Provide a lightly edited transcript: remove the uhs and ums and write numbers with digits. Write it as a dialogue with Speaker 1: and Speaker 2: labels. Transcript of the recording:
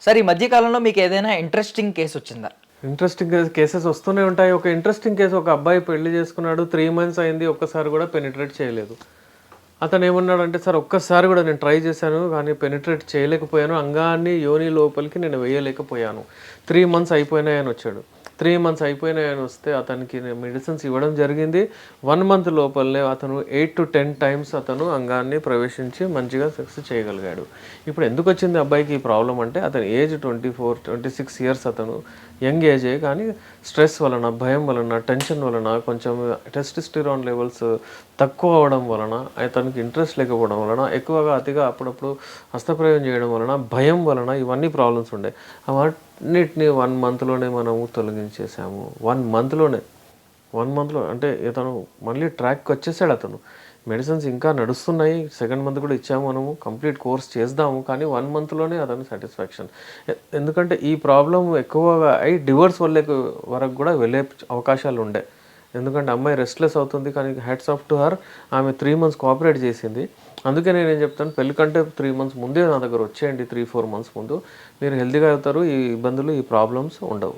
Speaker 1: Sir ఈ మధ్య కాలంలో మీకు ఏదైనా ఇంట్రెస్టింగ్ కేస్ వచ్చిందా?
Speaker 2: ఇంట్రెస్టింగ్ కేసెస్ వస్తూనే ఉంటాయి. ఒక ఇంట్రెస్టింగ్ కేసు, ఒక అబ్బాయి పెళ్లి చేసుకున్నాడు, 3 మంత్స్ అయింది, ఒక్కసారి కూడా పెనిట్రేట్ చేయలేదు. అతను ఏమన్నాడంటే, సార్ ఒక్కసారి కూడా నేను ట్రై చేశాను కానీ పెనిట్రేట్ చేయలేకపోయాను, అంగాన్ని యోని లోపలికి నేను వేయలేకపోయాను, 3 మంత్స్ అయిపోయినాయని వచ్చాడు. 3 మంత్స్ అయిపోయినాయని వస్తే అతనికి నేను మెడిసిన్స్ ఇవ్వడం జరిగింది. 1 మంత్ లోపలనే అతను 8 to 10 టైమ్స్ అతను అంగాన్ని ప్రవేశించి మంచిగా సెక్స్ చేయగలిగాడు. ఇప్పుడు ఎందుకు వచ్చింది అబ్బాయికి ఈ ప్రాబ్లం అంటే, అతని ఏజ్ 26 ఇయర్స్, అతను యంగ్ ఏజే కానీ స్ట్రెస్ వలన, భయం వలన, టెన్షన్ వలన, కొంచెం టెస్టోస్టెరాన్ లెవెల్స్ తక్కువ అవ్వడం వలన, అతనికి ఇంట్రెస్ట్ లేకపోవడం వలన, ఎక్కువగా అతిగా అప్పుడప్పుడు హస్తప్రయోగం చేయడం వలన, భయం వలన ఇవన్నీ ప్రాబ్లమ్స్ ఉండే. అవన్నిటిని 1 మంత్లోనే మనము తొలగించేసాము. 1 మంత్లోనే, 1 మంత్లో అంటే ఇతను మళ్ళీ ట్రాక్కి వచ్చేసాడు. అతను మెడిసిన్స్ ఇంకా నడుస్తున్నాయి, సెకండ్ మంత్ కూడా ఇచ్చాము మనము, కంప్లీట్ కోర్స్ చేద్దాము, కానీ 1 మంత్లోనే అతను సాటిస్ఫాక్షన్. ఎందుకంటే ఈ ప్రాబ్లం ఎక్కువగా అయి డివోర్స్ వరకు కూడా వెళ్ళే అవకాశాలు ఉండే. ఎందుకంటే అమ్మాయి రెస్ట్లెస్ అవుతుంది, కానీ హ్యాట్స్ ఆఫ్ టు హర్, ఆమె 3 మంత్స్ కోఆపరేట్ చేసింది. అందుకే నేనేం చెప్తాను, పెళ్లి కంటే 3 మంత్స్ ముందే నా దగ్గర వచ్చేయండి, 3-4 మంత్స్ ముందు మీరు హెల్తీగా అవుతారు, ఈ ఇబ్బందులు, ఈ ప్రాబ్లమ్స్ ఉండవు.